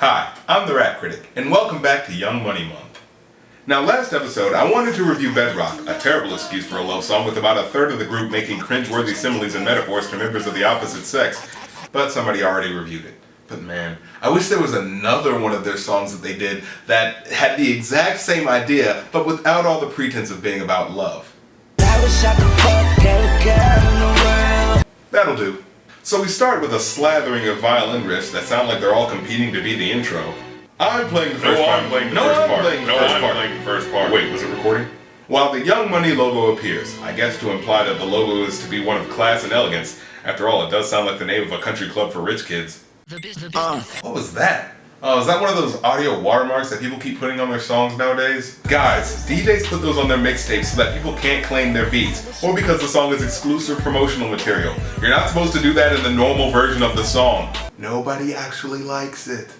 Hi, I'm the Rap Critic, and welcome back to Young Money Month. Now, last episode, I wanted to review Bedrock, a terrible excuse for a love song with about a third of the group making cringe-worthy similes and metaphors to members of the opposite sex, but somebody already reviewed it. But man, I wish there was another one of their songs that they did that had the exact same idea, but without all the pretense of being about love. That'll do. So we start with a slathering of violin riffs that sound like they're all competing to be the intro. I'm playing the first part. I'm playing the first part. Wait, was it recording? While the Young Money logo appears, I guess to imply that the logo is to be one of class and elegance. After all, it does sound like the name of a country club for rich kids. What was that? Oh, is that one of those audio watermarks that people keep putting on their songs nowadays? Guys, DJs put those on their mixtapes so that people can't claim their beats, or because the song is exclusive promotional material. You're not supposed to do that in the normal version of the song. Nobody actually likes it.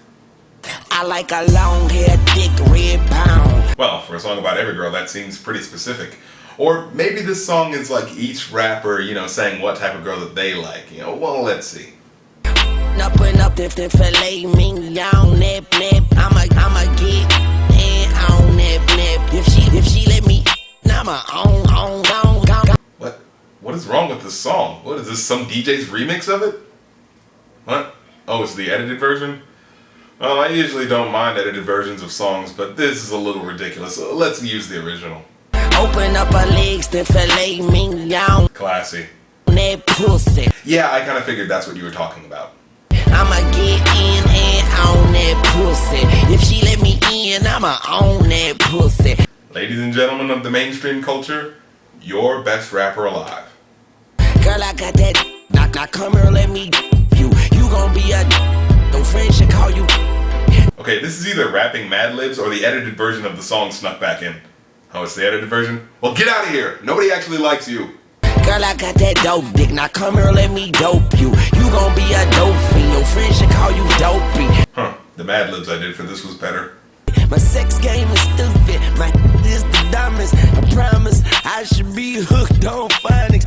I like a long hair, thick red pound. Well, for a song about every girl, that seems pretty specific. Or maybe this song is like each rapper, saying what type of girl that they like. Well, let's see. Up and up if they fillet mignon, nip. I'ma get in on nip. If she let me, I'ma on. What is wrong with this song? What is this, some DJ's remix of it? What? Oh, it's the edited version? Well, I usually don't mind edited versions of songs, but this is a little ridiculous. So let's use the original. Open up her legs to fillet mignon. Classy. That pussy. Yeah, I kind of figured that's what you were talking about. I'ma get in and on that pussy. If she let me in, I'ma own that pussy. Ladies and gentlemen of the mainstream culture, your best rapper alive. Girl, I got that. Now come here, let me you. You gon' be a no friend should call you. Okay, this is either rapping Mad Libs or the edited version of the song snuck back in. Oh, it's the edited version? Well, get out of here! Nobody actually likes you. Girl, I got that dope dick. Now come here, let me dope you. You gon' be a dope fiend. Your friends should call you dopey. Huh. The Mad Libs I did for this was better. My sex game is stupid. My is the dumbest. I promise I should be hooked on phonics.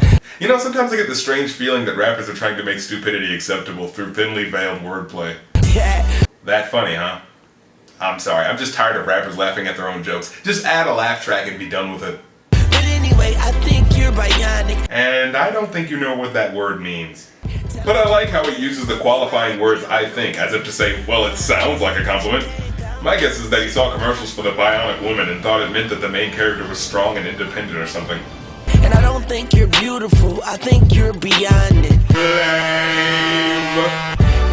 Sometimes I get the strange feeling that rappers are trying to make stupidity acceptable through thinly veiled wordplay. Yeah. That funny, huh? I'm sorry, I'm just tired of rappers laughing at their own jokes. Just add a laugh track and be done with it. But anyway, I think you're bionic. And I don't think you know what that word means. But I like how he uses the qualifying words "I think" as if to say, well, it sounds like a compliment. My guess is that he saw commercials for the bionic woman and thought it meant that the main character was strong and independent or something. And I don't think you're beautiful, I think you're beyond it.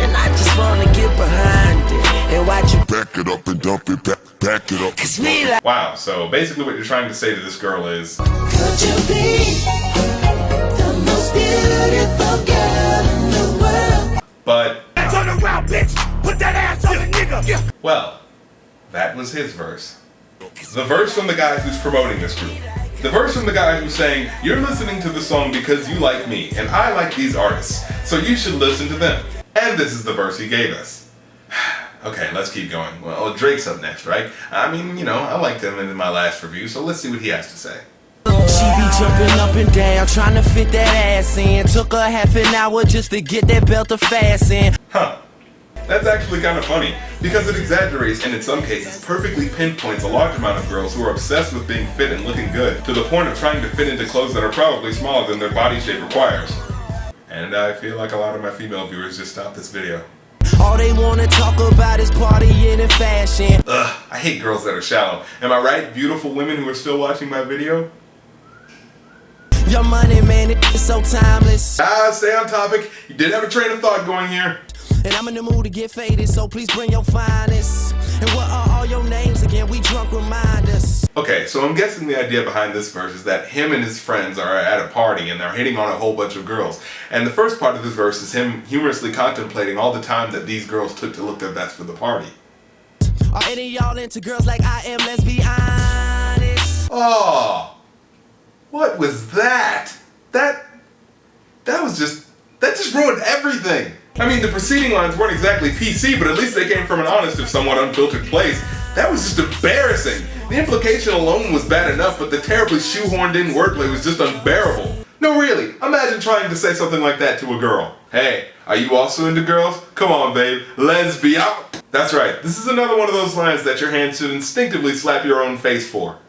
And I just wanna get behind it and watch you back it up and dump it, back it up. Cause we like. Wow, so basically what you're trying to say to this girl is, could you be the most beautiful girl in the world? But Ass on the ground, bitch! Put that ass on the nigga! well, that was his verse. The verse from the guy who's promoting this group. The verse from the guy who's saying, you're listening to the song because you like me, and I like these artists, so you should listen to them. And this is the verse he gave us. Okay, let's keep going. Well, Drake's up next, right? I mean, I liked him in my last review, so let's see what he has to say. She be jumping up and down, trying to fit that ass in. Took her half an hour just to get that belt to fasten. Huh. That's actually kind of funny, because it exaggerates and in some cases perfectly pinpoints a large amount of girls who are obsessed with being fit and looking good, to the point of trying to fit into clothes that are probably smaller than their body shape requires. And I feel like a lot of my female viewers just stopped this video. All they wanna talk about is partying and fashion. Ugh, I hate girls that are shallow. Am I right, beautiful women who are still watching my video? Your money, man, it's so timeless. Stay on topic. You did have a train of thought going here. And I'm in the mood to get faded, so please bring your finest. And what are all your names again? We drunk, remind us. Okay, so I'm guessing the idea behind this verse is that him and his friends are at a party and they're hitting on a whole bunch of girls. And the first part of this verse is him humorously contemplating all the time that these girls took to look their best for the party. Are any of y'all into girls like I am? Let's be honest. Oh, what was that? That just ruined everything. I mean, the preceding lines weren't exactly PC, but at least they came from an honest if somewhat unfiltered place. That was just embarrassing. The implication alone was bad enough, but the terribly shoehorned in wordplay was just unbearable. No, really, imagine trying to say something like that to a girl. Hey, are you also into girls? Come on, babe, lesbian. That's right, this is another one of those lines that your hand should instinctively slap your own face for.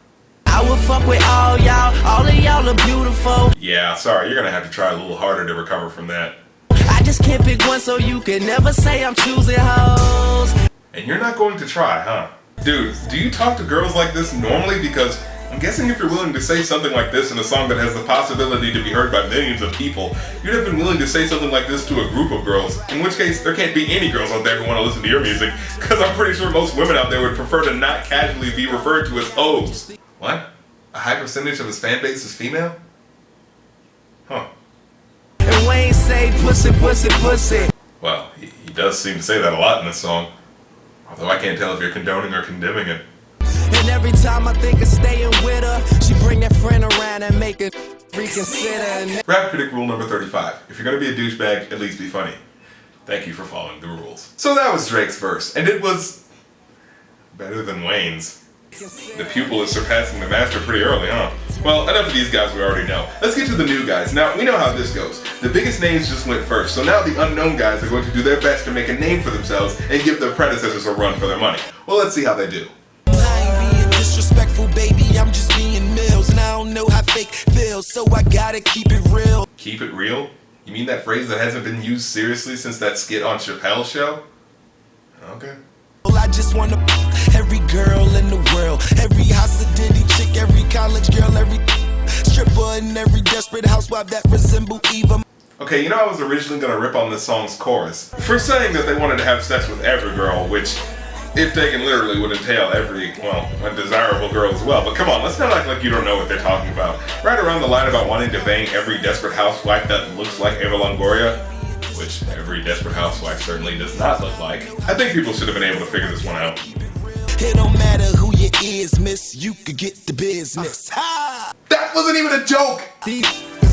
I will fuck with all of y'all are beautiful. Yeah, sorry, you're gonna have to try a little harder to recover from that. I just can't pick one, so you can never say I'm choosing hoes. And you're not going to try, huh? Dude, do you talk to girls like this normally? Because I'm guessing if you're willing to say something like this in a song that has the possibility to be heard by millions of people, you'd have been willing to say something like this to a group of girls. In which case, there can't be any girls out there who want to listen to your music, because I'm pretty sure most women out there would prefer to not casually be referred to as hoes. What? A high percentage of his fan base is female? Huh. And Wayne say pussy, pussy, pussy. Well, he does seem to say that a lot in this song. Although I can't tell if you're condoning or condemning it. And every time I think of staying with her, she bring that friend around and make it reconsider. Rap Critic rule number 35. If you're gonna be a douchebag, at least be funny. Thank you for following the rules. So that was Drake's verse, and it was better than Wayne's. The pupil is surpassing the master pretty early, huh? Well, enough of these guys we already know. Let's get to the new guys. Now, we know how this goes. The biggest names just went first, so now the unknown guys are going to do their best to make a name for themselves and give their predecessors a run for their money. Well, let's see how they do. I ain't being disrespectful, baby, I'm just being Mills. And I don't know how fake feels, so I gotta keep it real. Keep it real? You mean that phrase that hasn't been used seriously since that skit on Chappelle's show? Okay. I just wanna every girl in the world, every house-a-ditty chick, every college girl, every stripper, and every desperate housewife that resemble Eva. Okay, you know I was originally gonna rip on this song's chorus for saying that they wanted to have sex with every girl, which, if taken literally, would entail every, well, a desirable girl as well. But come on, let's not act like you don't know what they're talking about. Right around the line about wanting to bang every desperate housewife that looks like Eva Longoria, which every desperate housewife certainly does not look like. I think people should have been able to figure this one out. It don't matter who you is, miss, you could get the business. Ha! That wasn't even a joke! These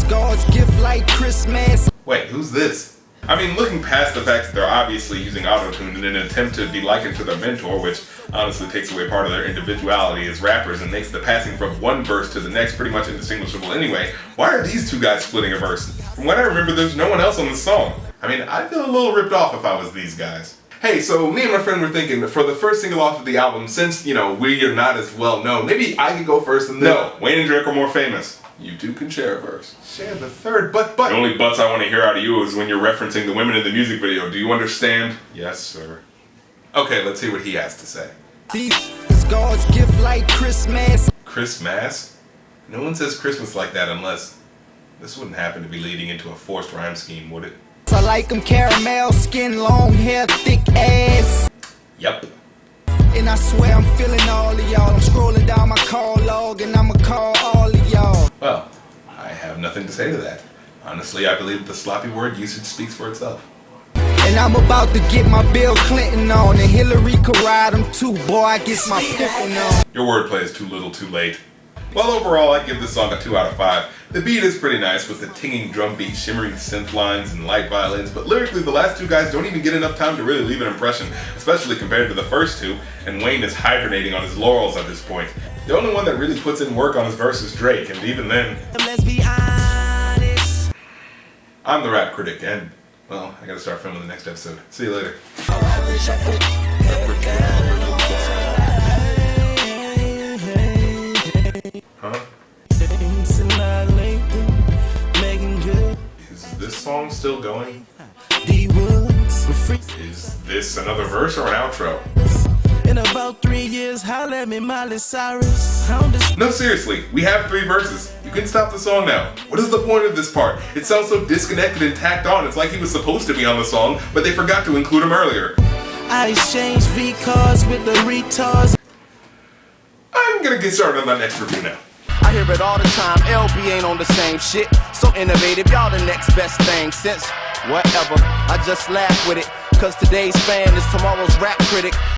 God's gift like Christmas. Wait, who's this? I mean, looking past the fact that they're obviously using autotune in an attempt to be likened to their mentor, which honestly takes away part of their individuality as rappers and makes the passing from one verse to the next pretty much indistinguishable anyway, why are these two guys splitting a verse? From what I remember, there's no one else on the song. I mean, I'd feel a little ripped off if I was these guys. Hey, so me and my friend were thinking that for the first single off of the album, since, you know, we are not as well known, maybe I could go first and then... No, Wayne and Drake are more famous. You two can share a verse. Share the third, but... The only buts I want to hear out of you is when you're referencing the women in the music video. Do you understand? Yes, sir. Okay, let's hear what he has to say. These God's gift like Christmas. Christmas? No one says Christmas like that unless... This wouldn't happen to be leading into a forced rhyme scheme, would it? I like them caramel skin, long hair, thick ass. Yep. And I swear I'm feeling all of y'all. I'm scrolling down my call log and I'ma call all of y'all. Well, I have nothing to say to that. Honestly, I believe the sloppy word usage speaks for itself. And I'm about to get my Bill Clinton on, and Hillary could ride him too, boy, I guess my pimpin' on. Your wordplay is too little too late. Well, overall, I give this song a 2 out of 5. The beat is pretty nice with the tinging drum beat, shimmering synth lines, and light violins, but lyrically, the last two guys don't even get enough time to really leave an impression, especially compared to the first two, and Wayne is hibernating on his laurels at this point. The only one that really puts in work on his verse is Drake, and even then... Let's be honest. I'm the Rap Critic, and, well, I gotta start filming the next episode. See you later. Huh? Is this song still going? Is this another verse or an outro? In about 3 years, holla at me, Miley Cyrus. No, seriously, we have 3 verses. You can stop the song now. What is the point of this part? It sounds so disconnected and tacked on. It's like he was supposed to be on the song, but they forgot to include him earlier. I exchanged V-cars with the retards. I'm gonna get started on that next review now. I hear it all the time, LB ain't on the same shit. So innovative, y'all the next best thing since whatever. I just laugh with it, cause today's fan is tomorrow's rap critic.